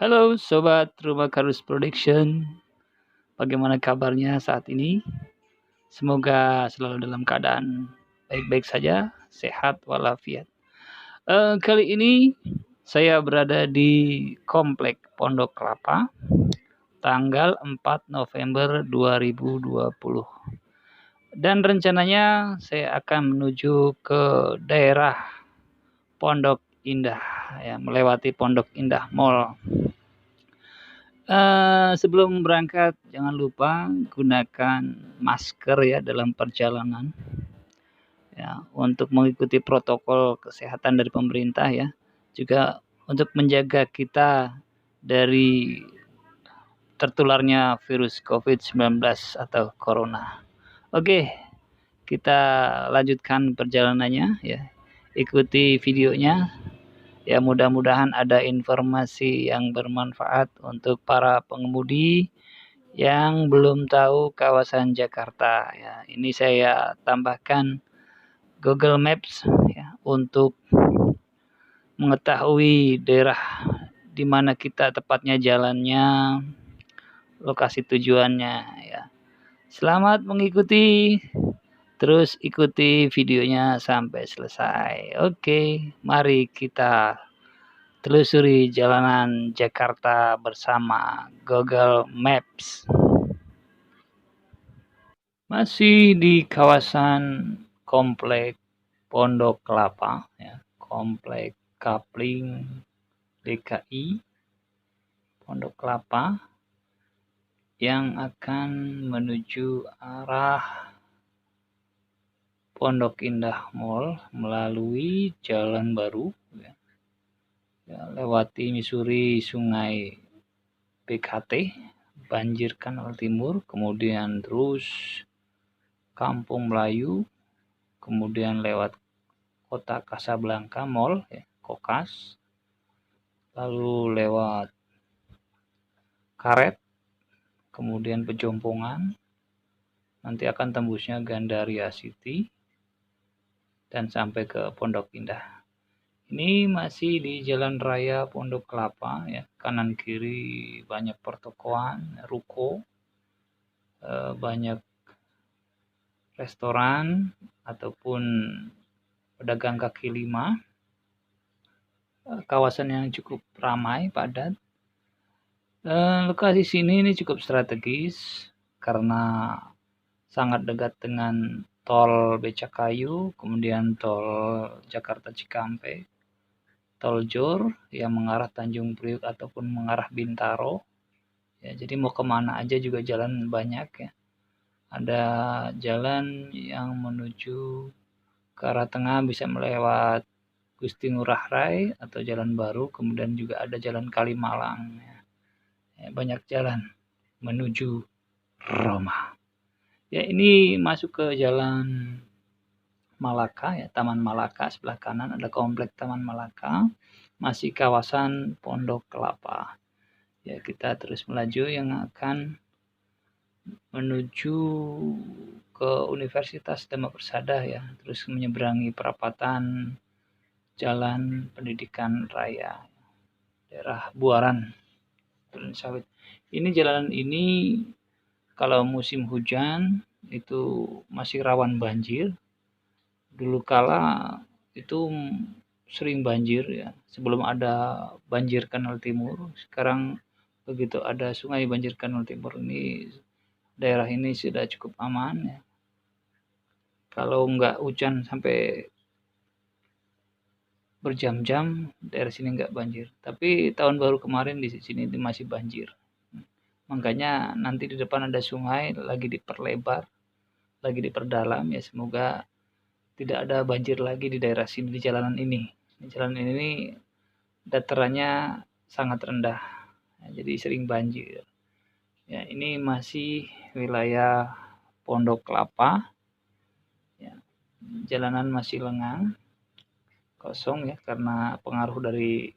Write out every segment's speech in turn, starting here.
Halo Sobat Rumah Kardus Production, bagaimana kabarnya saat ini? Semoga selalu dalam keadaan baik-baik saja, sehat walafiat. Kali ini saya berada di Komplek Pondok Kelapa, tanggal 4 November 2020. Dan rencananya saya akan menuju ke daerah Pondok Indah, ya, melewati Pondok Indah Mall. Sebelum berangkat jangan lupa gunakan masker ya dalam perjalanan ya, untuk mengikuti protokol kesehatan dari pemerintah ya, juga untuk menjaga kita dari tertularnya virus COVID-19 atau corona. Oke, kita lanjutkan perjalanannya ya, ikuti videonya. Ya, mudah-mudahan ada informasi yang bermanfaat untuk para pengemudi yang belum tahu kawasan Jakarta. Ya, ini saya tambahkan Google Maps ya, untuk mengetahui daerah di mana kita tepatnya jalannya, lokasi tujuannya ya. Selamat mengikuti. Terus ikuti videonya sampai selesai. Oke, mari kita telusuri jalanan Jakarta bersama Google Maps. Masih di kawasan Komplek Pondok Kelapa, ya, Komplek Kapling DKI Pondok Kelapa yang akan menuju arah Pondok Indah Mall melalui Jalan Baru, ya, lewati Missouri Sungai BKT, Banjir Kanal Timur, kemudian terus Kampung Melayu, kemudian lewat Kota Kasablanka Mall, ya, Kokas, lalu lewat Karet, kemudian Pejompongan, nanti akan tembusnya Gandaria City, dan sampai ke Pondok Indah. Ini masih di Jalan Raya Pondok Kelapa ya, kanan kiri banyak pertokoan, ruko, banyak restoran ataupun pedagang kaki lima. Kawasan yang cukup ramai, padat. Lokasi sini ini cukup strategis karena sangat dekat dengan tol Becakayu, kemudian tol Jakarta Cikampek, tol Jor yang mengarah Tanjung Priuk ataupun mengarah Bintaro. Ya, jadi mau kemana aja juga jalan banyak ya. Ada jalan yang menuju ke arah tengah bisa melewat Gusti Ngurah Rai atau Jalan Baru, kemudian juga ada Jalan Kalimalang. Ya, banyak jalan menuju Roma. Ya, ini masuk ke Jalan Malaka ya, Taman Malaka, sebelah kanan ada Komplek Taman Malaka, masih kawasan Pondok Kelapa. Ya, kita terus melaju yang akan menuju ke Universitas Dhamma Persada ya, terus menyeberangi perapatan Jalan Pendidikan Raya, daerah Buaran, Duren Sawit. Ini jalanan ini kalau musim hujan itu masih rawan banjir. Dulu kala itu sering banjir ya, sebelum ada Banjir Kanal Timur. Sekarang begitu ada Sungai Banjir Kanal Timur ini, daerah ini sudah cukup aman ya. Kalau nggak hujan sampai berjam-jam, daerah sini nggak banjir. Tapi tahun baru kemarin di sini masih banjir. Makanya nanti di depan ada sungai lagi diperlebar, lagi diperdalam ya, semoga tidak ada banjir lagi di daerah sini, di jalanan ini. Jalan ini datarannya sangat rendah, ya, jadi sering banjir. Ya, ini masih wilayah Pondok Kelapa. Ya, jalanan masih lengang, kosong ya, karena pengaruh dari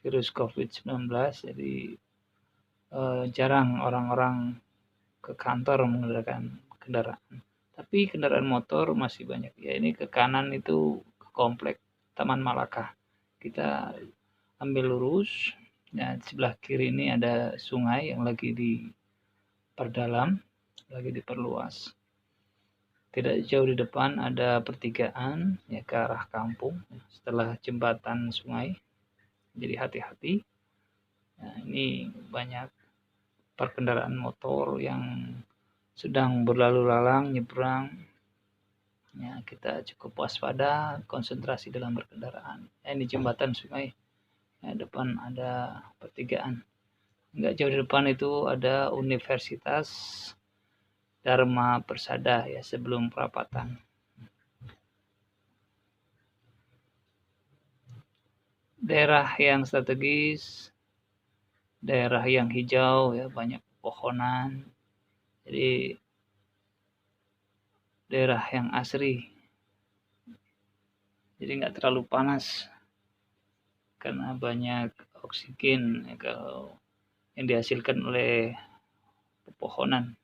virus COVID-19. Jadi jarang orang-orang ke kantor menggunakan kendaraan. Tapi kendaraan motor masih banyak. Ya, ini ke kanan itu ke Komplek Taman Malaka. Kita ambil lurus Nah, di sebelah kiri ini ada sungai yang lagi diperdalam, lagi diperluas. Tidak jauh di depan ada pertigaan ya ke arah kampung setelah jembatan sungai. Jadi hati-hati. Nah, ini banyak perkendaraan motor yang sedang berlalu lalang nyebrang. Ya, kita cukup waspada, konsentrasi dalam berkendaraan. Ini jembatan sungai. Ya, depan ada pertigaan. Enggak jauh di depan itu ada Universitas Dharma Persada ya sebelum perapatan. Daerah yang strategis, daerah yang hijau ya banyak pohonan. Jadi daerah yang asri. Jadi nggak terlalu panas karena banyak oksigen ya, kalau yang dihasilkan oleh pepohonan.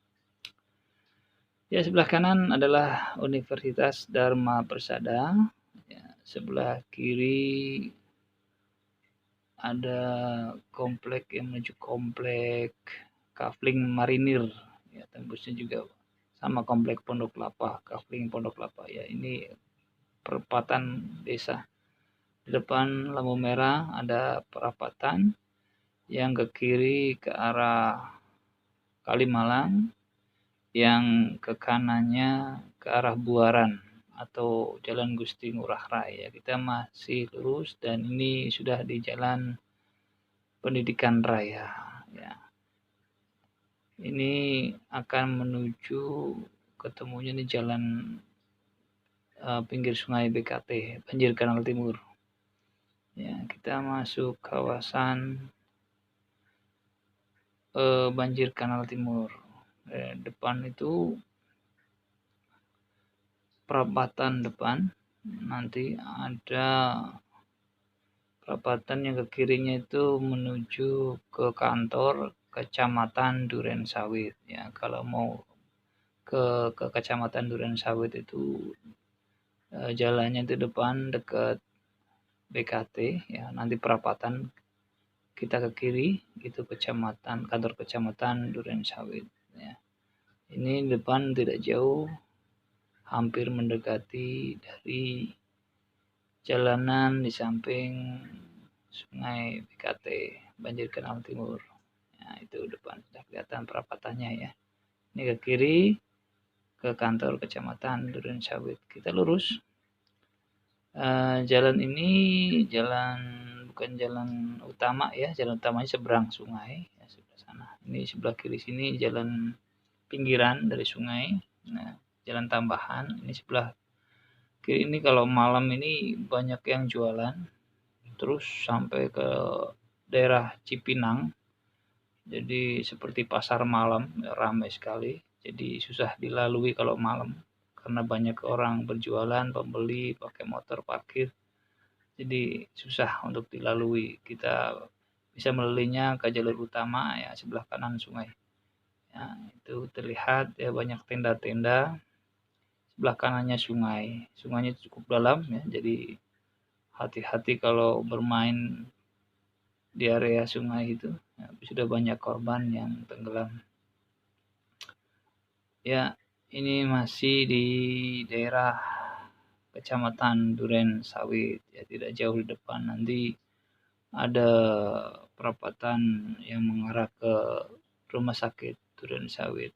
Ya, sebelah kanan adalah Universitas Dharma Persada. Ya, sebelah kiri ada komplek yang menuju komplek Kafling Marinir. Ya, tembusnya juga sama komplek Pondok Kelapa, Kafling Pondok Kelapa. Ya, ini perempatan desa. Di depan lampu merah ada perapatan yang ke kiri ke arah Kalimalang, yang ke kanannya ke arah Buaran atau Jalan Gusti Ngurah Rai. Ya, kita masih lurus dan ini sudah di Jalan Pendidikan Raya. Ya. Ini akan menuju ketemunya di jalan pinggir sungai BKT, Banjir Kanal Timur. Ya, kita masuk kawasan Banjir Kanal Timur. Depan itu perapatan depan, nanti ada perapatan yang ke kirinya itu menuju ke kantor Kecamatan Duren Sawit. Ya, kalau mau ke Kecamatan Duren Sawit itu jalannya itu depan dekat BKT ya, nanti perapatan kita ke kiri itu kantor kecamatan Duren Sawit ya. Ini depan tidak jauh, hampir mendekati dari jalanan di samping sungai BKT Banjir Kanal Timur. Nah, itu depan sudah kelihatan perapatannya ya. Ini ke kiri ke kantor kecamatan Duren Sawit. Kita lurus. Jalan ini bukan jalan utama ya, jalan utamanya seberang sungai ya, sebelah sana. Ini sebelah kiri sini jalan pinggiran dari sungai. Nah, jalan tambahan ini sebelah kiri ini kalau malam ini banyak yang jualan. Terus sampai ke daerah Cipinang. Jadi seperti pasar malam, ya, ramai sekali. Jadi susah dilalui kalau malam karena banyak orang berjualan, pembeli pakai motor parkir. Jadi susah untuk dilalui. Kita bisa melaluinya ke jalur utama ya sebelah kanan sungai. Ya, itu terlihat ya banyak tenda-tenda. Sebelah kanannya sungai. Sungainya cukup dalam ya. Jadi hati-hati kalau bermain di area sungai itu. Ya, sudah banyak korban yang tenggelam. Ya, ini masih di daerah Kecamatan Duren Sawit ya, tidak jauh di depan nanti ada perapatan yang mengarah ke rumah sakit Duren Sawit.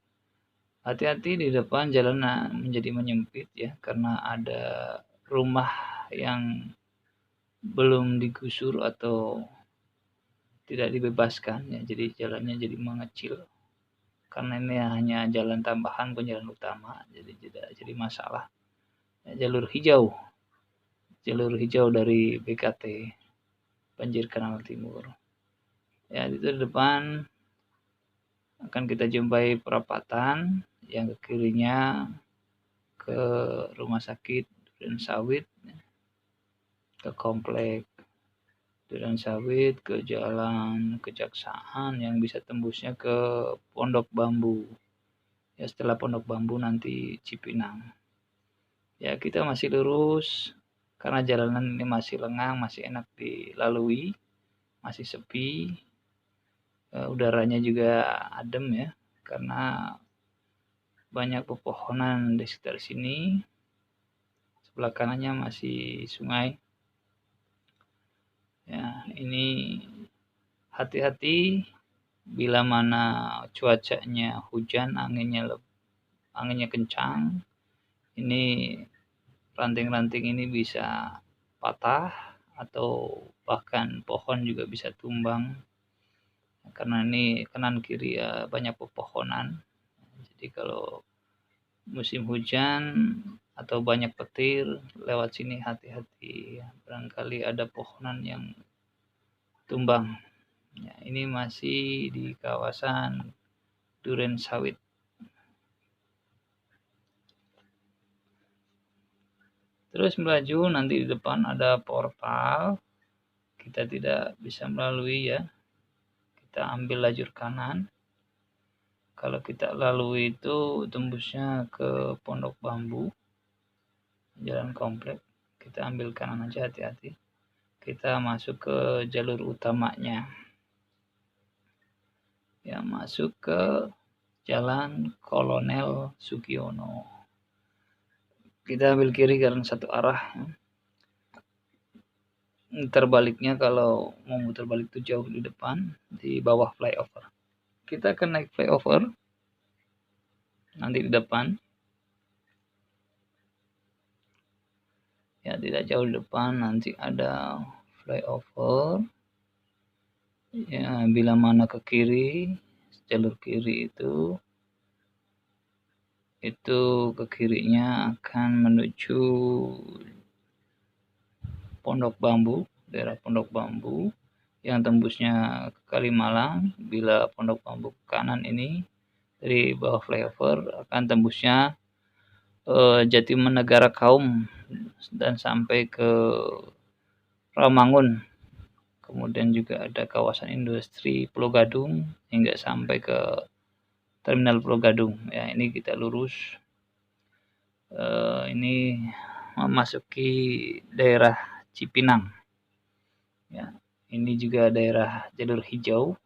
Hati-hati di depan jalan menjadi menyempit ya karena ada rumah yang belum digusur atau tidak dibebaskan ya, jadi jalannya jadi mengecil. Karena ini hanya jalan tambahan bukan jalan utama, jadi tidak jadi masalah. Ya, jalur hijau dari BKT Banjir Kanal Timur. Ya, itu di depan akan kita jumpai perapatan yang ke kirinya ke rumah sakit Duren Sawit, ke komplek Duren Sawit, ke jalan Kejaksaan yang bisa tembusnya ke Pondok Bambu. Ya, setelah Pondok Bambu nanti Cipinang. Ya, kita masih lurus karena jalanan ini masih lengang, masih enak dilalui, masih sepi. udaranya juga adem ya, karena banyak pepohonan di sekitar sini. Sebelah kanannya masih sungai. Ya, ini hati-hati bila mana cuacanya hujan, anginnya kencang. Ini ranting-ranting ini bisa patah atau bahkan pohon juga bisa tumbang. Karena ini kanan kiri ya banyak pepohonan. Jadi kalau musim hujan atau banyak petir lewat sini hati-hati ya. Barangkali ada pohonan yang tumbang. Ya, ini masih di kawasan Duren Sawit. Terus melaju, nanti di depan ada portal. Kita tidak bisa melalui ya. Kita ambil lajur kanan. Kalau kita lalui itu tembusnya ke Pondok Bambu, jalan komplek. Kita ambil kanan aja, hati-hati. Kita masuk ke jalur utamanya. Ya, masuk ke Jalan Kolonel Sugiono. Kita ambil kiri karena satu arah. Terbaliknya kalau mau muter balik itu jauh di depan, di bawah flyover. Kita akan naik flyover. Nanti di depan. Ya, tidak jauh di depan nanti ada flyover. Ya, bila mana ke kiri, jalur kiri itu ke kirinya akan menuju Pondok Bambu, daerah Pondok Bambu yang tembusnya ke Kalimalang. Bila Pondok Bambu ke kanan ini dari bawah flyover akan tembusnya Jatimenegara Kaum dan sampai ke Rawamangun. Kemudian juga ada kawasan industri Pulau Gadung hingga sampai ke terminal Pulau Gadung. Ya, ini kita lurus. Ini memasuki daerah Cipinang. Ya, ini juga daerah jalur hijau.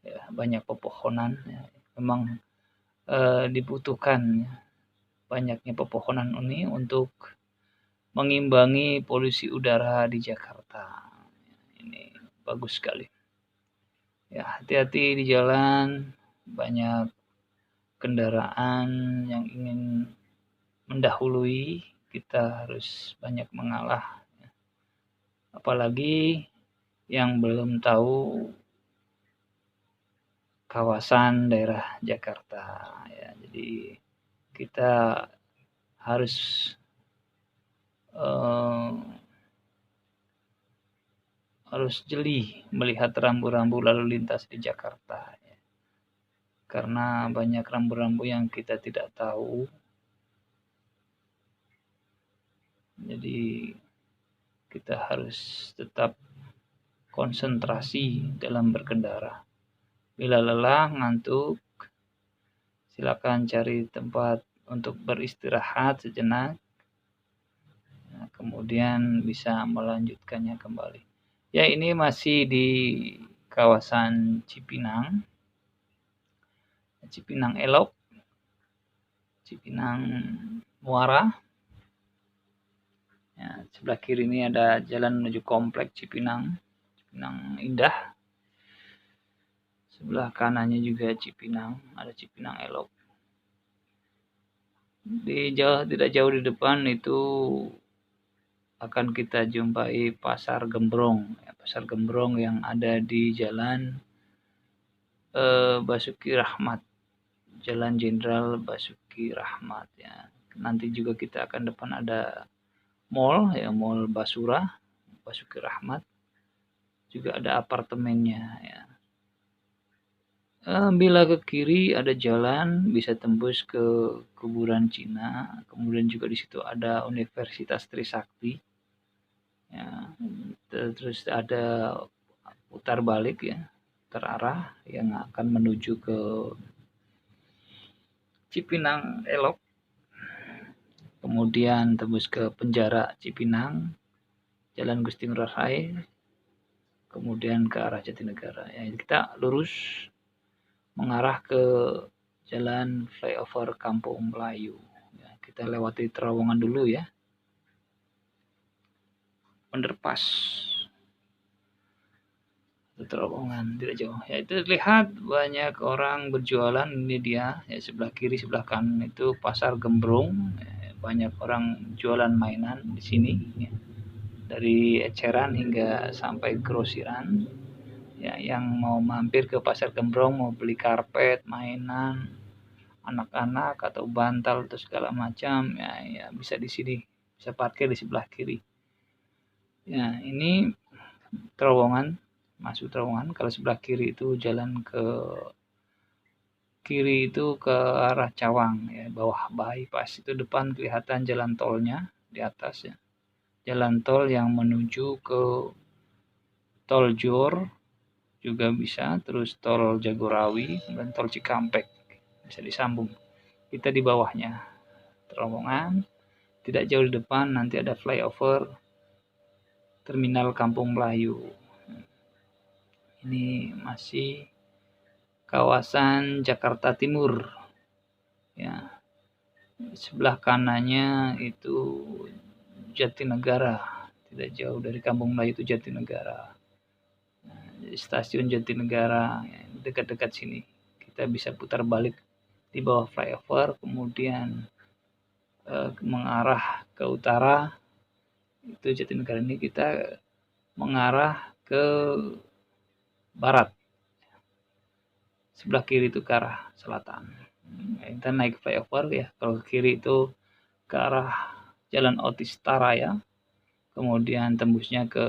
Ya, banyak pepohonan. Ya, memang dibutuhkan ya, banyaknya pepohonan ini untuk mengimbangi polusi udara di Jakarta. Ini bagus sekali. Ya, hati-hati di jalan, banyak kendaraan yang ingin mendahului, kita harus banyak mengalah. Apalagi yang belum tahu kawasan daerah Jakarta. Ya, jadi kita harus jeli melihat rambu-rambu lalu lintas di Jakarta. Ya. Karena banyak rambu-rambu yang kita tidak tahu. Jadi kita harus tetap konsentrasi dalam berkendara. Bila lelah, ngantuk, silakan cari tempat untuk beristirahat sejenak. Nah, kemudian bisa melanjutkannya kembali. Ya, ini masih di kawasan Cipinang. Cipinang Elok, Cipinang Muara. Ya, sebelah kiri ini ada jalan menuju komplek Cipinang Indah. Sebelah kanannya juga Cipinang, ada Cipinang Elok. Tidak jauh di depan itu akan kita jumpai Pasar Gembrong. Ya, Pasar Gembrong yang ada di Jalan Basuki Rahmat, Jalan Jenderal Basuki Rahmat. Ya. Nanti juga kita akan depan ada mall, ya Mall Basura, Basuki Rahmat. Juga ada apartemennya. Ya. Bila ke kiri ada jalan bisa tembus ke kuburan Cina, kemudian juga di situ ada Universitas Trisakti. Ya, terus ada putar balik ya, terarah yang akan menuju ke Cipinang Elok. Kemudian tembus ke penjara Cipinang, Jalan Gusti Ngurah Rai. kemudian ke arah Jatinegara. Ya, kita lurus mengarah ke Jalan Flyover Kampung Melayu. Ya, kita lewati terowongan dulu ya. Underpass. Terowongan tidak jauh. Ya, itu lihat banyak orang berjualan. Ini dia ya, sebelah kiri sebelah kanan itu pasar gembrong. Ya, banyak orang jualan mainan di sini ya. Dari eceran hingga sampai grosiran. Ya, yang mau mampir ke pasar gembrong mau beli karpet, mainan anak-anak atau bantal atau segala macam ya bisa di sini, bisa parkir di sebelah kiri. Ya, ini terowongan, masuk terowongan. Kalau sebelah kiri itu jalan ke kiri itu ke arah Cawang ya, bawah bypass itu depan kelihatan jalan tolnya di atas ya. Jalan tol yang menuju ke Tol Jor juga bisa, terus Tol Jagorawi dan Tol Cikampek bisa disambung. Kita di bawahnya terowongan, tidak jauh di depan nanti ada flyover Terminal Kampung Melayu. Ini masih kawasan Jakarta Timur ya. Sebelah kanannya itu Jatinegara, tidak jauh dari Kampung Melayu itu Jatinegara. Stasiun Jatinegara ya, dekat-dekat sini. Kita bisa putar balik di bawah flyover, kemudian mengarah ke utara itu Jatinegara. Ini kita mengarah ke barat, sebelah kiri itu ke arah selatan. Kita naik flyover ya, kalau ke kiri itu ke arah Jalan Otistara ya, kemudian tembusnya ke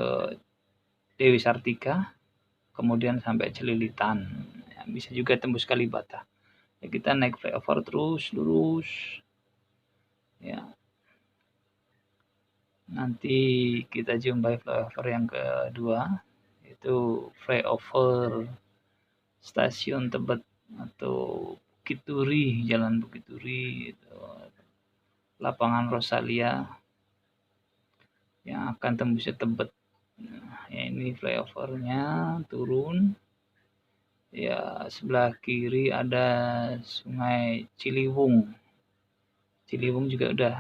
Dewi Sartika, kemudian sampai Celilitan ya, bisa juga tembus Kalibata ya. Kita naik flyover terus lurus ya, nanti kita jumpai flyover yang kedua itu flyover Stasiun Tebet atau Bukit Duri, Jalan Bukit Duri itu, Lapangan Rosalia yang akan tembusnya Tebet. Nah, ya ini flyovernya turun ya, sebelah kiri ada Sungai Ciliwung. Ciliwung juga udah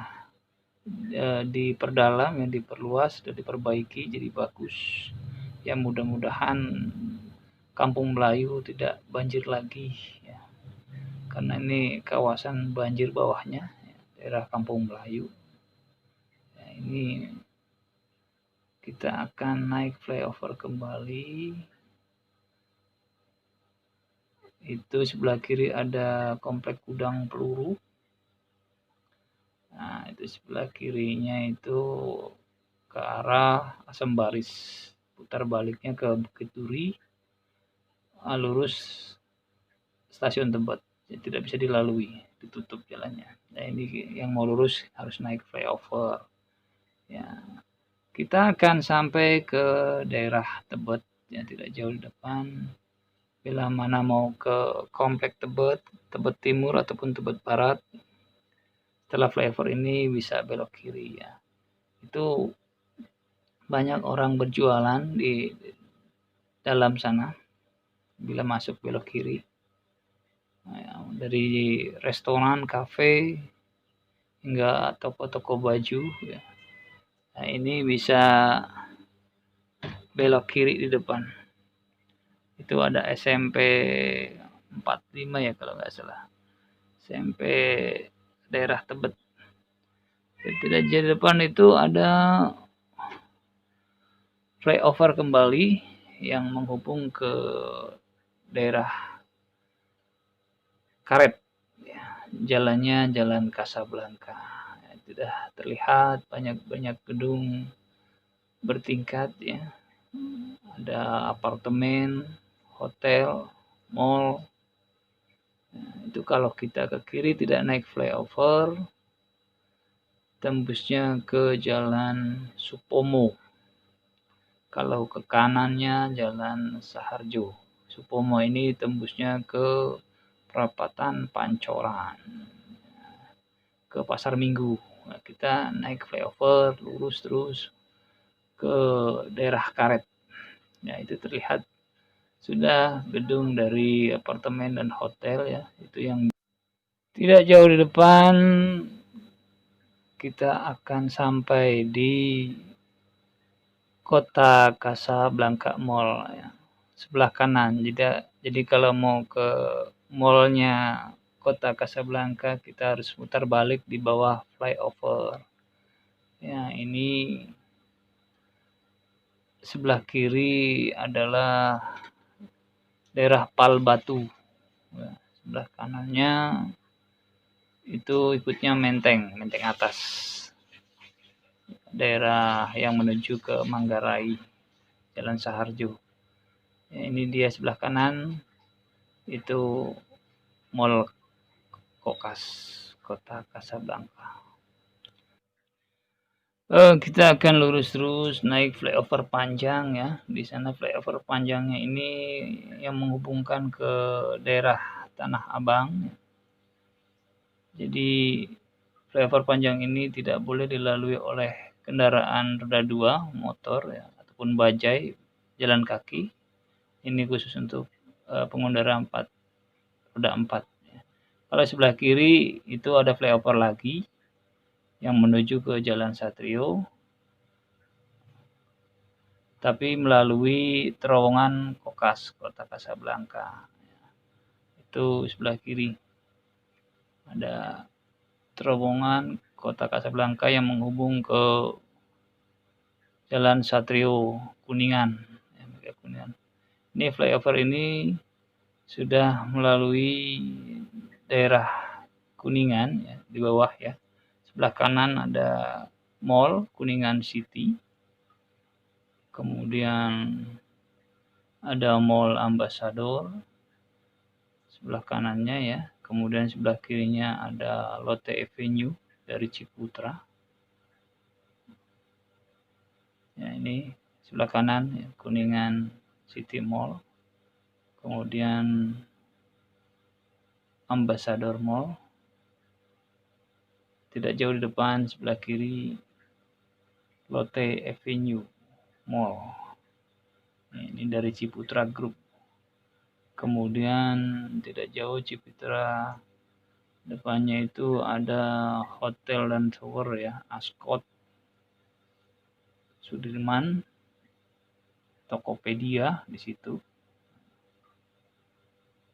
diperdalam, yang diperluas, sudah diperbaiki jadi bagus ya. Mudah-mudahan Kampung Melayu tidak banjir lagi ya, karena ini kawasan banjir bawahnya ya, daerah Kampung Melayu ya. Ini kita akan naik flyover kembali. Itu sebelah kiri ada Komplek Gudang Peluru. Nah, itu sebelah kirinya itu ke arah Asam Baris, putar baliknya ke Bukit Duri, lurus Stasiun Tebet, tidak bisa dilalui, ditutup jalannya. Nah, ini yang mau lurus harus naik flyover ya. Kita akan sampai ke daerah Tebet yang tidak jauh di depan. Bila mana mau ke Komplek Tebet, Tebet Timur ataupun Tebet Barat, setelah flyover ini bisa belok kiri ya. Itu banyak orang berjualan di dalam sana. Bila masuk belok kiri, nah, dari restoran, kafe, hingga toko-toko baju ya. Nah, ini bisa belok kiri di depan. Itu ada SMP 45 ya kalau nggak salah. SMP daerah Tebet. Tidak jauh di depan itu ada flyover kembali yang menghubung ke daerah Karet ya. Jalannya Jalan Kasablanka ya, sudah terlihat banyak gedung bertingkat ya, ada apartemen, hotel, mall. Nah, itu kalau kita ke kiri tidak naik flyover, tembusnya ke Jalan Supomo. Kalau ke kanannya Jalan Saharjo. Supomo ini tembusnya ke perapatan Pancoran, ke Pasar Minggu. Nah, kita naik flyover lurus terus ke daerah Karet. Ya, itu terlihat sudah gedung dari apartemen dan hotel ya. Itu yang tidak jauh di depan kita akan sampai di Kota Kasablanka Mall ya. Sebelah kanan. Jadi kalau mau ke mallnya Kota Kasablanka kita harus putar balik di bawah flyover. Ya, ini sebelah kiri adalah daerah Pal Batu. Ya, sebelah kanannya itu ikutnya Menteng atas. Daerah yang menuju ke Manggarai, Jalan Saharjo. Ya, ini dia sebelah kanan itu Mall Kokas, Kota Kasablanka. Kita akan lurus terus naik flyover panjang ya. Di sana flyover panjangnya ini yang menghubungkan ke daerah Tanah Abang. Jadi flyover panjang ini tidak boleh dilalui oleh kendaraan roda 2, motor ya, ataupun bajai, jalan kaki. Ini khusus untuk pengendara roda 4. Kalau sebelah kiri itu ada flyover lagi yang menuju ke Jalan Satrio, tapi melalui terowongan Kokas, Kota Kasablanka. Itu sebelah kiri. Ada terowongan Kota Kasablanka yang menghubung ke Jalan Satrio Kuningan. Ini flyover ini sudah melalui daerah Kuningan ya, di bawah ya. Sebelah kanan ada Mall Kuningan City. Kemudian ada Mall Ambassador sebelah kanannya ya. Kemudian sebelah kirinya ada Lotte Avenue dari Ciputra. Ya, ini sebelah kanan ya, Kuningan City Mall. Kemudian Ambassador Mall. Tidak jauh di depan sebelah kiri Lotte Avenue Mall. Ini dari Ciputra Group. Kemudian tidak jauh Ciputra depannya itu ada hotel dan tower ya, Ascott, Sudirman, Tokopedia di situ.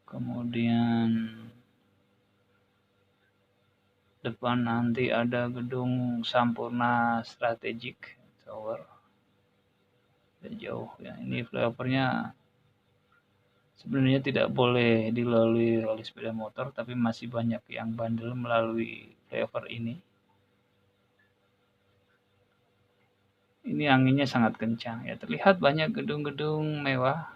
Kemudian depan nanti ada gedung Sampurna Strategic Tower. Tidak jauh ya. Ini flyovernya sebenarnya tidak boleh dilalui oleh sepeda motor, tapi masih banyak yang bandel melalui flyover ini. Ini anginnya sangat kencang ya. Terlihat banyak gedung-gedung mewah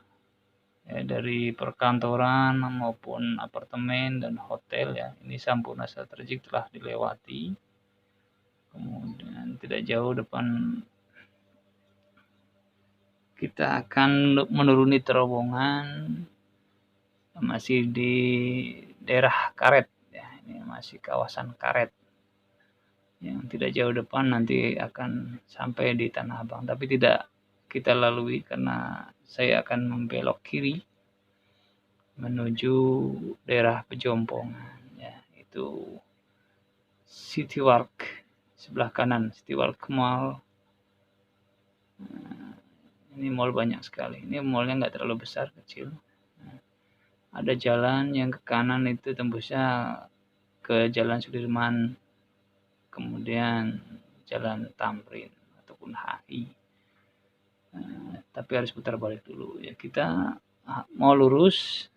ya, dari perkantoran maupun apartemen dan hotel ya. Ini Sampurna Strategik telah dilewati. Kemudian tidak jauh depan kita akan menuruni terowongan masih di daerah Karet ya. Ini masih kawasan Karet. Yang tidak jauh depan nanti akan sampai di Tanah Abang, tapi tidak kita lalui karena saya akan membelok kiri menuju daerah Pejompongan ya, itu City Walk sebelah kanan, City Walk Mall. Ini mall banyak sekali. Ini mallnya nggak terlalu besar, kecil. Ada jalan yang ke kanan itu tembusnya ke Jalan Sudirman, kemudian Jalan Tamrin ataupun HI. Tapi harus putar balik dulu ya. Kita mau lurus,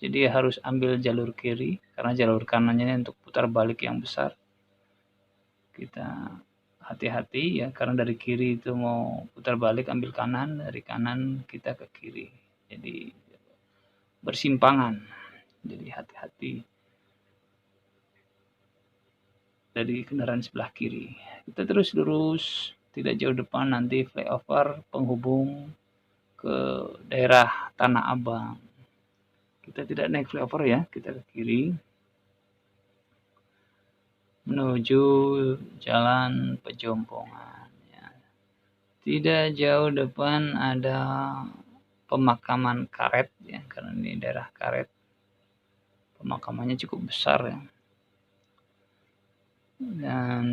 jadi harus ambil jalur kiri karena jalur kanannya untuk putar balik yang besar. Kita hati-hati ya, karena dari kiri itu mau putar balik ambil kanan, dari kanan kita ke kiri. Jadi bersimpangan. Jadi hati-hati dari kendaraan sebelah kiri. Kita terus lurus, tidak jauh depan nanti flyover penghubung ke daerah Tanah Abang. Kita tidak naik flyover ya, kita ke kiri menuju Jalan Pejompongan ya. Tidak jauh depan ada pemakaman karet ya, karena ini daerah karet, pemakamannya cukup besar ya. Dan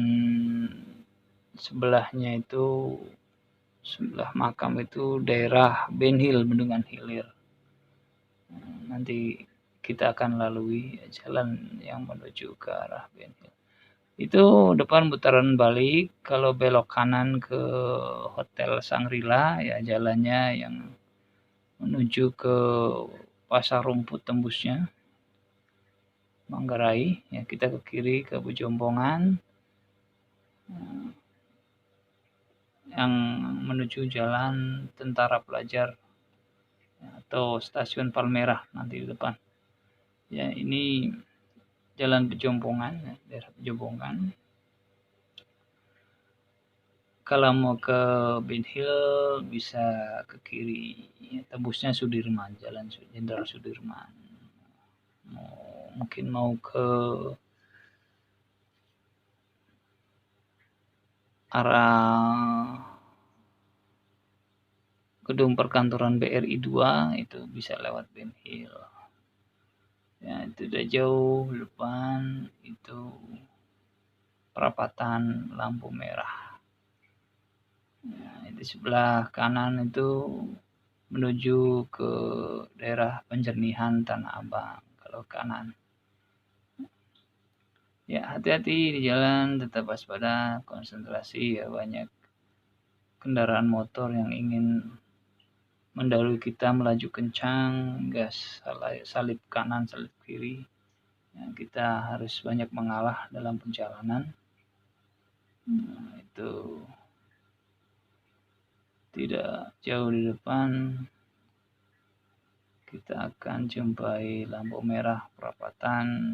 sebelahnya itu, sebelah makam itu daerah Ben Hill, Bendungan Hilir. Nanti kita akan lalui jalan yang menuju ke arah Ben Hill. Itu depan putaran balik, kalau belok kanan ke Hotel Shangri-La ya jalannya yang menuju ke Pasar Rumput tembusnya Manggarai ya, kita ke kiri ke Bojompongan yang menuju Jalan Tentara Pelajar atau Stasiun Palmerah nanti di depan. Ya, ini Jalan Pejompongan, ya, daerah Pejompongan. Kalau mau ke Ben Hill bisa ke kiri, ya, tembusnya Sudirman, Jalan Jenderal Sudirman. Mungkin mau ke arah gedung perkantoran BRI 2 itu bisa lewat Ben Hill. Ya, itu udah jauh depan itu perapatan lampu merah. Ya, di sebelah kanan itu menuju ke daerah penjernihan Tanah Abang kalau kanan. Ya, hati-hati di jalan, tetap waspada, konsentrasi ya, banyak kendaraan motor yang ingin mendahului kita melaju kencang, gas salip kanan, salip kiri. Ya, kita harus banyak mengalah dalam perjalanan. Nah, itu tidak jauh di depan kita akan jumpai lampu merah perapatan.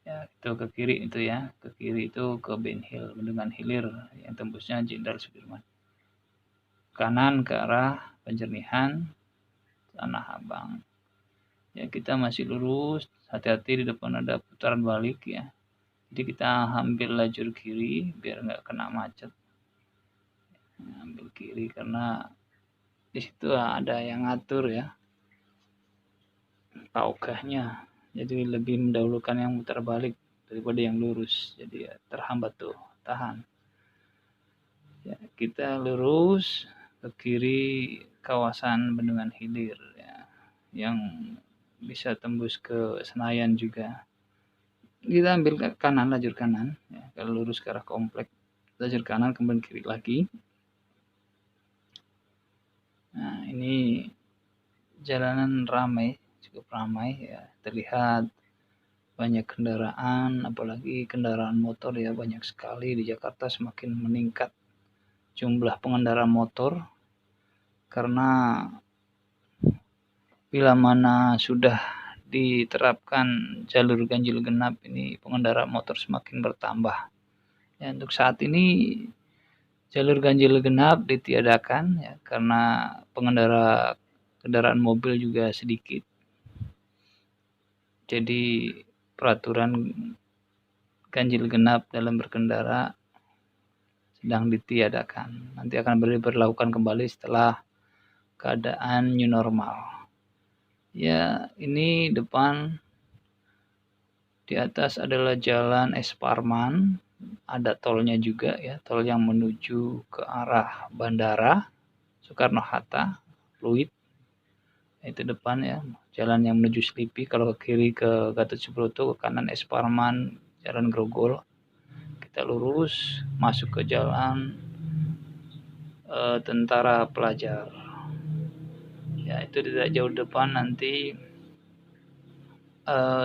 Ya, itu ke kiri itu ya, ke kiri itu ke Ben Hill, Bendungan Hilir yang tembusnya Jenderal Sudirman. Kanan ke arah penjernihan Tanah Abang. Ya, kita masih lurus, hati-hati di depan ada putaran balik ya. Jadi kita ambil lajur kiri biar nggak kena macet. Ambil kiri karena di situ ada yang ngatur ya, paukahnya. Jadi lebih mendahulukan yang muter balik daripada yang lurus. Jadi ya, terhambat tuh, tahan. Ya, kita lurus ke kiri kawasan Bendungan Hilir ya, yang bisa tembus ke Senayan juga. Kita ambil ke kanan, lajur kanan ya, kalau lurus ke arah komplek lajur kanan kemudian kiri lagi. Nah, ini jalanan ramai, cukup ramai ya, terlihat banyak kendaraan, apalagi kendaraan motor ya, banyak sekali di Jakarta, semakin meningkat jumlah pengendara motor karena bila mana sudah diterapkan jalur ganjil genap ini pengendara motor semakin bertambah. Ya, untuk saat ini jalur ganjil genap ditiadakan ya, karena pengendara kendaraan mobil juga sedikit. Jadi peraturan ganjil genap dalam berkendara sedang ditiadakan. Nanti akan diberlakukan kembali setelah keadaan new normal. Ya, ini depan di atas adalah Jalan Es Parman, ada tolnya juga ya, tol yang menuju ke arah Bandara Soekarno-Hatta, Fluid. Itu depan ya, jalan yang menuju Slipi, kalau ke kiri ke Gatot Subroto, ke kanan Es Parman, Jalan Grogol. Kita lurus masuk ke jalan Tentara Pelajar. Ya, itu tidak jauh depan nanti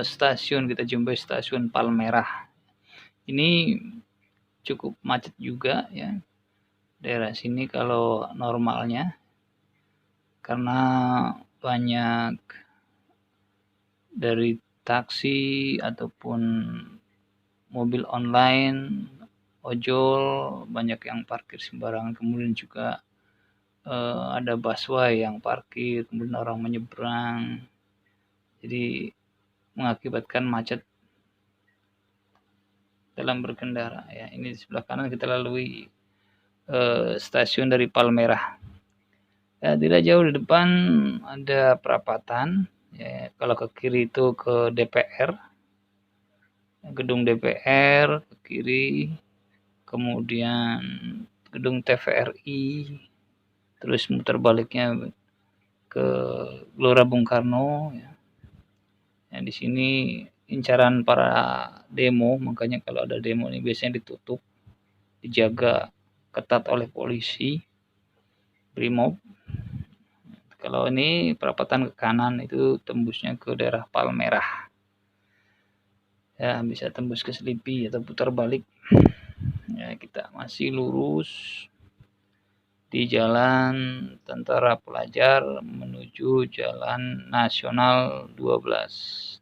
stasiun, kita jumpai stasiun Palmerah. Ini cukup macet juga ya daerah sini kalau normalnya, karena banyak dari taksi ataupun mobil online, ojol, banyak yang parkir sembarangan, kemudian juga ada busway yang parkir, kemudian orang menyeberang, jadi mengakibatkan macet dalam berkendara ya. Ini di sebelah kanan kita lalui stasiun dari Palmerah. Ya, tidak jauh di depan ada perapatan. Ya, kalau ke kiri itu ke DPR, gedung DPR ke kiri, kemudian gedung TVRI, terus muter baliknya ke Gelora Bung Karno. Ya. Ya, di sini incaran para demo, makanya kalau ada demo ini biasanya ditutup, dijaga ketat oleh polisi, Brimob. Kalau ini perapatan ke kanan itu tembusnya ke daerah Palmerah. Ya, bisa tembus ke Selipi atau putar balik. Ya, kita masih lurus di Jalan Tentara Pelajar menuju Jalan Nasional 12.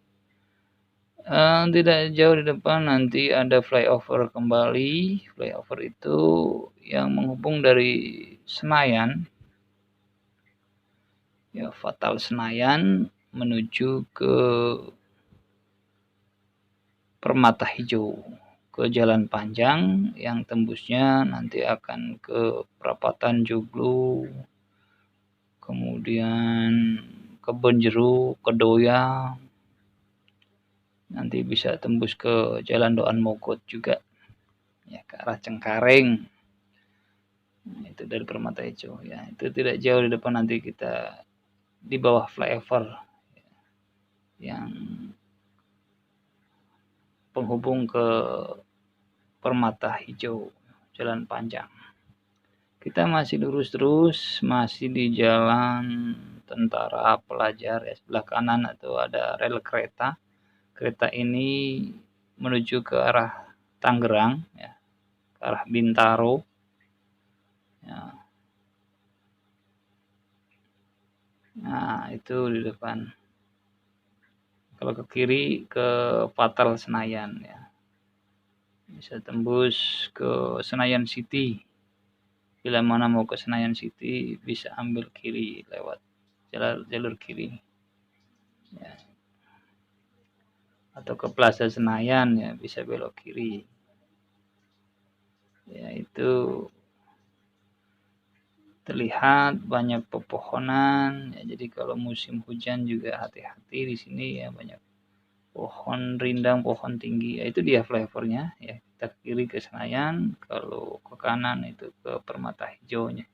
Tidak jauh di depan nanti ada flyover kembali. Flyover itu yang menghubung dari Senayan, ya Fatal Senayan menuju ke Permata Hijau, ke Jalan Panjang yang tembusnya nanti akan ke Perapatan Joglo, kemudian ke Benjeruk, ke Doya, nanti bisa tembus ke Jalan Doan Mogot juga, ya ke arah Cengkareng. Nah, itu dari Permata Hijau, ya itu tidak jauh di depan nanti kita di bawah flyover yang penghubung ke Permata Hijau, Jalan Panjang. Kita masih lurus terus, masih di Jalan Tentara Pelajar, ya sebelah kanan itu ada rel kereta. Kereta ini menuju ke arah Tangerang, ya, ke arah Bintaro. Ya. Nah, itu di depan. Kalau ke kiri ke Fatal Senayan, ya. Bisa tembus ke Senayan City. Bila mana mau ke Senayan City bisa ambil kiri lewat jalur kiri. Ya. Atau ke Plaza Senayan, ya bisa belok kiri. Ya, itu terlihat banyak pepohonan, ya, jadi kalau musim hujan juga hati-hati di sini, ya banyak pohon rindang, pohon tinggi. Ya, itu dia flavornya, ya kita ke kiri ke Senayan, kalau ke kanan itu ke Permata Hijaunya.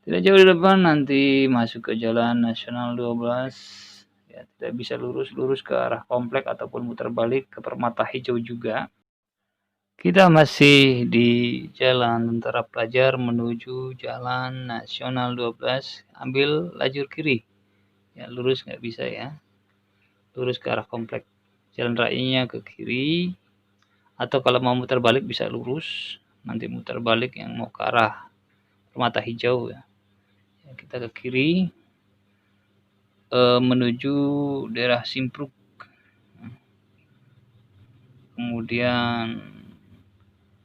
Tidak jauh di depan nanti masuk ke Jalan Nasional 12. Ya, tidak bisa lurus ke arah komplek ataupun muter balik ke Permata Hijau juga. Kita masih di Jalan Tentara Pelajar menuju Jalan Nasional 12, ambil lajur kiri. Ya, lurus nggak bisa ya. Lurus ke arah komplek. Jalan rayanya ke kiri, atau kalau mau muter balik bisa lurus. Nanti muter balik yang mau ke arah Permata Hijau ya. Ya, kita ke kiri menuju daerah Simpruk. Kemudian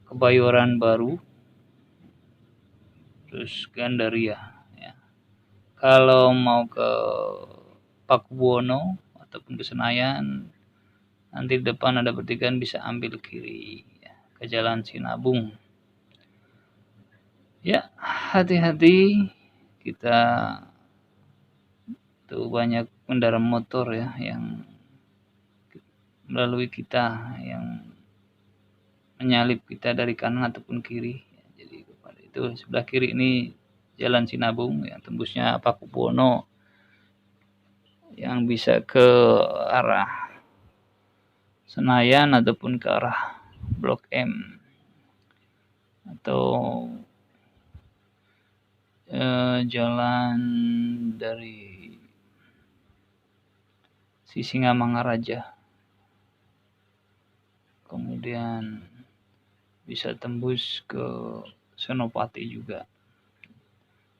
Kebayoran Baru, terus Gandaria. Ya. Kalau mau ke Pakubuwono ataupun ke Senayan, nanti di depan ada pertigaan bisa ambil kiri ya, ke Jalan Sinabung. Ya, hati-hati, kita tuh banyak pengendara motor ya yang melalui kita, yang menyalip kita dari kanan ataupun kiri. Jadi itu sebelah kiri ini Jalan Sinabung yang tembusnya Pakubuwono yang bisa ke arah Senayan ataupun ke arah Blok M atau jalan dari Sisingamangaraja, kemudian bisa tembus ke Senopati juga.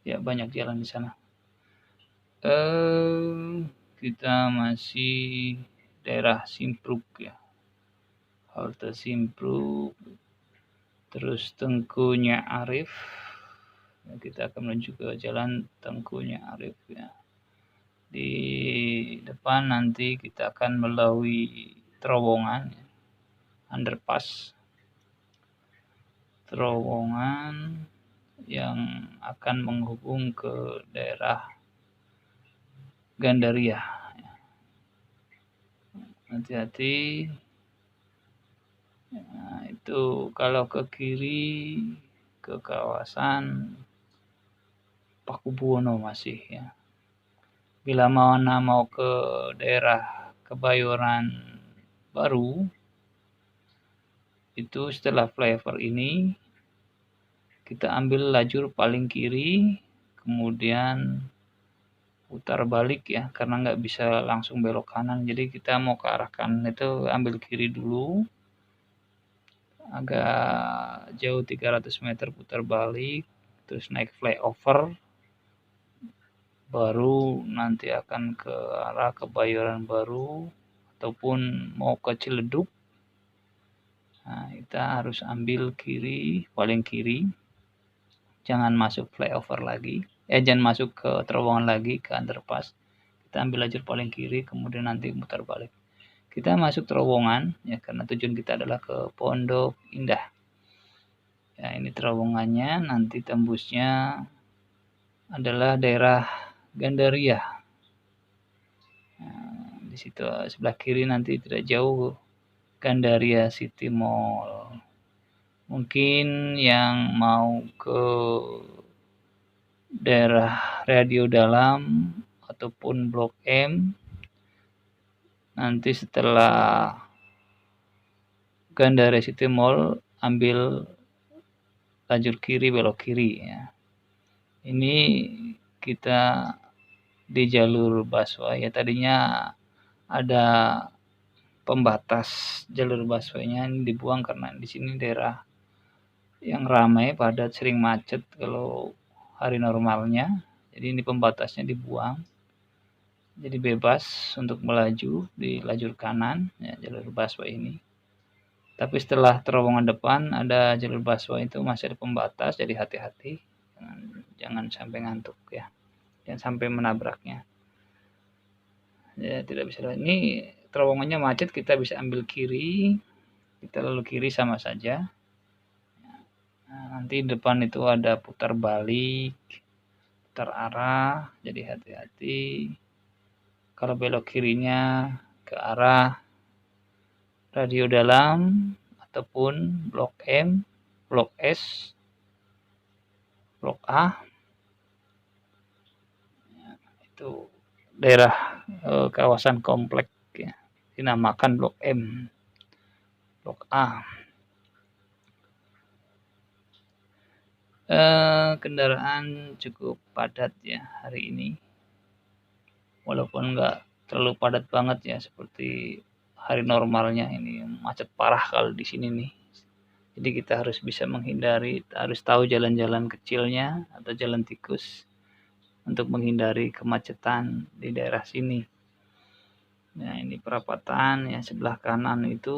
Ya banyak jalan di sana. Kita masih daerah Simpruk ya, halte Simpruk, terus Tengkunya Arif. Ya, kita akan menuju ke Jalan Tengkunya Arif ya. Di depan nanti kita akan melalui terowongan, underpass terowongan yang akan menghubung ke daerah Gandaria. Hati-hati. Nah, itu kalau ke kiri ke kawasan Pakubuwono masih ya. Bila mana mau ke daerah Kebayoran Baru, itu setelah flyover ini kita ambil lajur paling kiri, kemudian putar balik ya, karena nggak bisa langsung belok kanan. Jadi kita mau ke arah kanan itu ambil kiri dulu, agak jauh 300 meter putar balik, terus naik flyover, baru nanti akan ke arah Kebayoran Baru ataupun mau ke Ciledug. Nah, kita harus ambil kiri, paling kiri, jangan masuk flyover lagi, jangan masuk ke terowongan lagi, ke underpass. Kita ambil lajur paling kiri, kemudian nanti mutar balik. Kita masuk terowongan ya, karena tujuan kita adalah ke Pondok Indah. Ya, ini terowongannya, nanti tembusnya adalah daerah Gandaria. Nah, di situ sebelah kiri nanti tidak jauh Gandaria City Mall. Mungkin yang mau ke daerah Radio Dalam ataupun Blok M, nanti setelah Gandaria City Mall ambil lajur kiri, belok kiri ya. Ini kita di jalur busway ya, tadinya ada pembatas jalur busway-nya, ini dibuang karena di sini daerah yang ramai, padat, sering macet kalau hari normalnya. Jadi ini pembatasnya dibuang. Jadi bebas untuk melaju di lajur kanan ya, jalur busway ini. Tapi setelah terowongan depan ada jalur busway itu masih ada pembatas, jadi hati-hati. Jangan sampai ngantuk ya. Jangan sampai menabraknya. Ya, tidak bisa. Ini terowongannya macet, kita bisa ambil kiri. Kita lalu kiri sama saja. Nah, nanti depan itu ada putar balik, putar arah, jadi hati-hati. Kalau belok kirinya ke arah Radio Dalam ataupun Blok M, Blok S, Blok A, itu daerah kawasan komplek ya, dinamakan Blok M, Blok A. Kendaraan cukup padat ya hari ini, walaupun nggak terlalu padat banget ya seperti hari normalnya. Ini macet parah kalau di sini nih. Jadi kita harus bisa menghindari, harus tahu jalan-jalan kecilnya atau jalan tikus untuk menghindari kemacetan di daerah sini. Nah, ini perapatan ya, sebelah kanan itu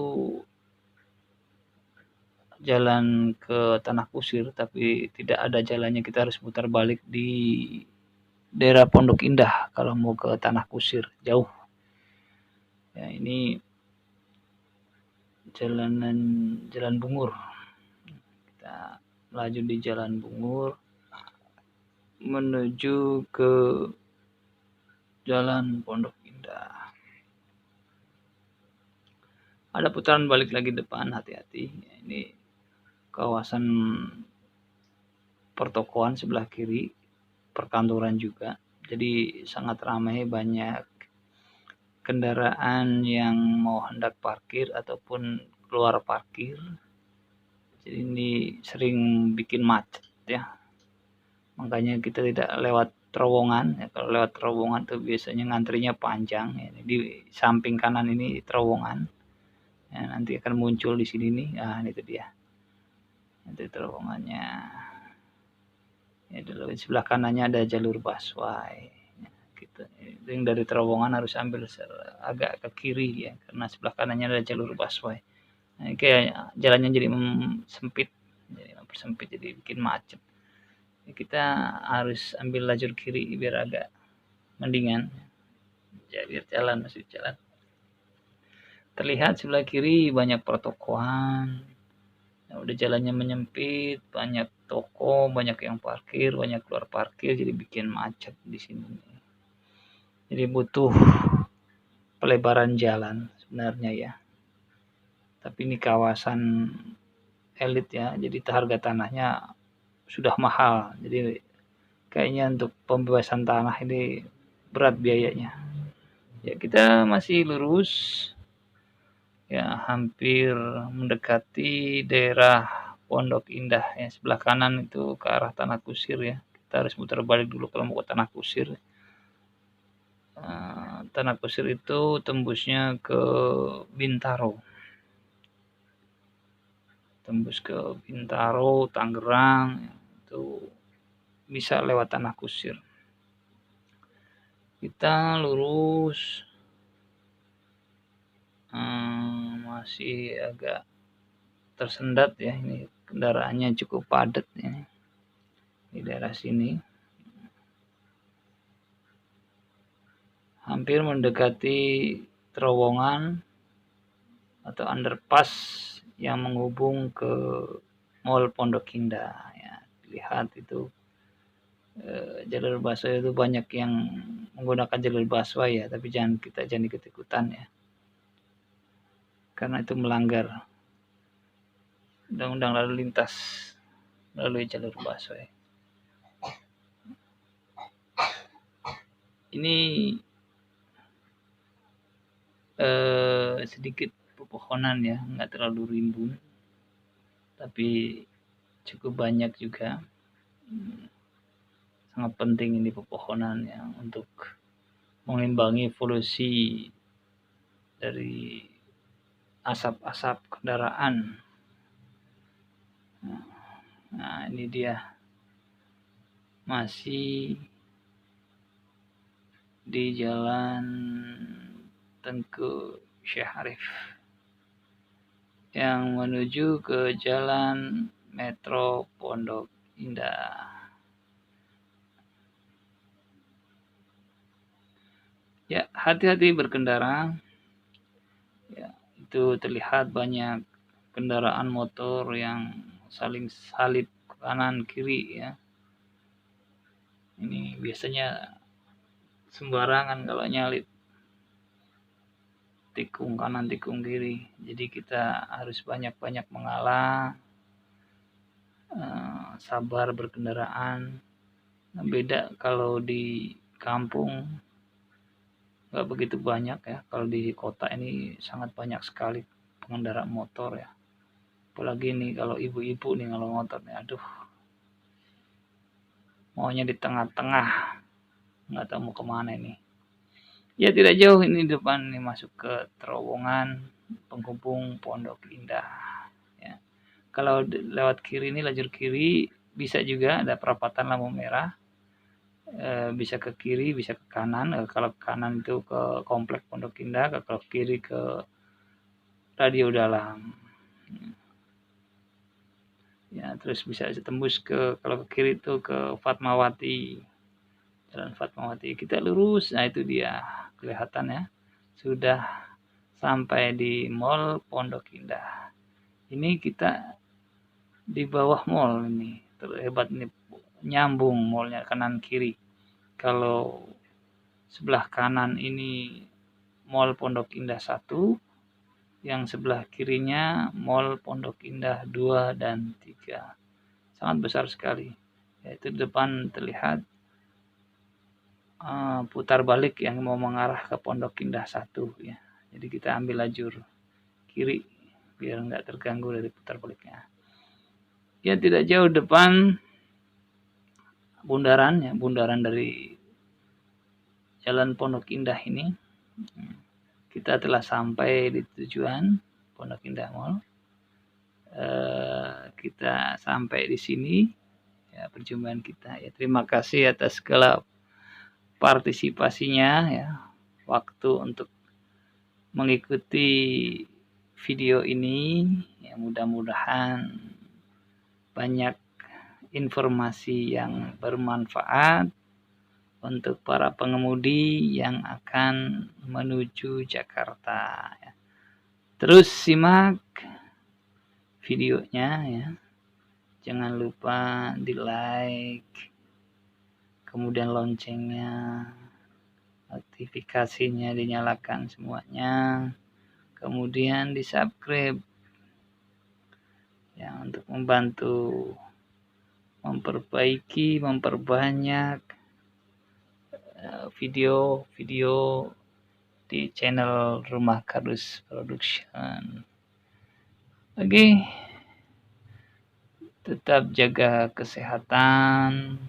jalan ke Tanah Kusir, tapi tidak ada jalannya, kita harus putar balik di daerah Pondok Indah kalau mau ke Tanah Kusir, jauh. Ya, ini jalan Bungur. Kita melaju di Jalan Bungur menuju ke Jalan Pondok Indah. Ada putaran balik lagi depan, hati-hati. Ini kawasan pertokoan sebelah kiri, perkantoran juga. Jadi sangat ramai, banyak kendaraan yang mau hendak parkir ataupun keluar parkir. Jadi ini sering bikin macet ya. Makanya kita tidak lewat terowongan ya. Kalau lewat terowongan tuh biasanya ngantrinya panjang ya. Di samping kanan ini terowongan ya, nanti akan muncul di sini nih. Ah, itu dia, nanti terowongannya ya. Dulu sebelah kanannya ada jalur busway ya, gitu. Yang dari terowongan harus ambil agak ke kiri ya, karena sebelah kanannya ada jalur busway. Nah, kayak jalannya jadi sempit, jadi mempersempit, jadi bikin macet. Kita harus ambil lajur kiri biar agak mendingan, jadi jalan masih jalan. Terlihat sebelah kiri banyak pertokoan, udah jalannya menyempit, banyak toko, banyak yang parkir, banyak keluar parkir, jadi bikin macet di sini. Jadi butuh pelebaran jalan sebenarnya ya. Tapi ini kawasan elit ya, jadi harga tanahnya sudah mahal. Jadi kayaknya untuk pembebasan tanah ini berat biayanya. Ya kita masih lurus, ya hampir mendekati daerah Pondok Indah ya, sebelah kanan itu ke arah Tanah Kusir ya. Kita harus muter balik dulu kalau mau ke Tanah Kusir. Tanah Kusir itu tembusnya ke Bintaro. Tembus ke Bintaro, Tangerang, itu bisa lewat Tanah Kusir. Kita lurus, masih agak tersendat ya, ini kendaraannya cukup padat ya di daerah sini. Hampir mendekati terowongan atau underpass yang menghubung ke Mall Pondok Indah ya. Lihat itu jalur busway itu banyak yang menggunakan jalur busway ya, tapi kita jangan ikut-ikutan ya, karena itu melanggar undang-undang lalu lintas melalui jalur busway. Ini sedikit pepohonan ya, nggak terlalu rimbun, tapi cukup banyak juga. Sangat penting ini pepohonan ya untuk mengimbangi polusi dari asap-asap kendaraan. Nah, ini dia masih di Jalan Tengku Syekh Arif yang menuju ke Jalan Metro Pondok Indah. Ya, hati-hati berkendara. Ya, itu terlihat banyak kendaraan motor yang saling salip kanan kiri ya. Ini biasanya sembarangan kalau nyalip, tikung kanan tikung kiri. Jadi kita harus banyak-banyak mengalah, sabar berkendaraan. Nah, beda kalau di kampung nggak begitu banyak ya. Kalau di kota ini sangat banyak sekali pengendara motor ya. Apalagi nih kalau ibu-ibu nih kalau motor nih, aduh, maunya di tengah-tengah, nggak tahu mau kemana ini. Ya tidak jauh ini depan nih masuk ke terowongan penghubung Pondok Indah. Ya. Kalau lewat kiri ini lajur kiri bisa juga ada perapatan lampu merah. Bisa ke kiri, bisa ke kanan. Kalau ke kanan itu ke komplek Pondok Indah, kalau ke kiri ke Radio Dalam. Ya, terus bisa tembus ke, kalau ke kiri itu ke Fatmawati. Jalan Fatmawati. Kita lurus, nah itu dia kelihatan ya. Sudah sampai di Mall Pondok Indah. Ini kita di bawah mall ini. Terhebat ini, nyambung mallnya kanan kiri. Kalau sebelah kanan ini Mall Pondok Indah 1, yang sebelah kirinya Mall Pondok Indah 2 dan 3. Sangat besar sekali. Yaitu di depan terlihat putar balik yang mau mengarah ke Pondok Indah 1 ya. Jadi kita ambil lajur kiri biar nggak terganggu dari putar baliknya. Ya tidak jauh depan bundaran ya, bundaran dari Jalan Pondok Indah ini. Kita telah sampai di tujuan Pondok Indah Mall. Kita sampai di sini ya perjumpaan kita ya. Terima kasih atas segala partisipasinya ya, waktu untuk mengikuti video ini ya, mudah-mudahan banyak informasi yang bermanfaat untuk para pengemudi yang akan menuju Jakarta. Terus simak videonya ya. Jangan lupa di like, kemudian loncengnya, notifikasinya dinyalakan semuanya, kemudian di subscribe ya, untuk membantu memperbanyak video-video di channel Rumah Kardus Production. Oke, tetap jaga kesehatan.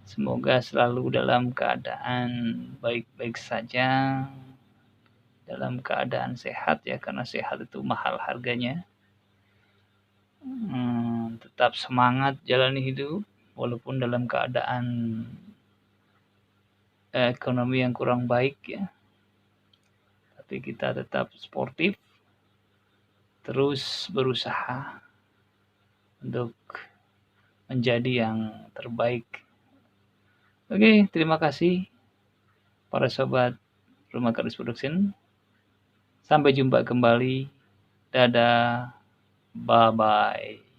Semoga selalu dalam keadaan baik-baik saja, dalam keadaan sehat ya, karena sehat itu mahal harganya. Tetap semangat jalani hidup walaupun dalam keadaan ekonomi yang kurang baik ya. Tapi kita tetap sportif, terus berusaha untuk menjadi yang terbaik. Oke, terima kasih para sobat Rumah Kardus Production. Sampai jumpa kembali. Dadah. Bye-bye.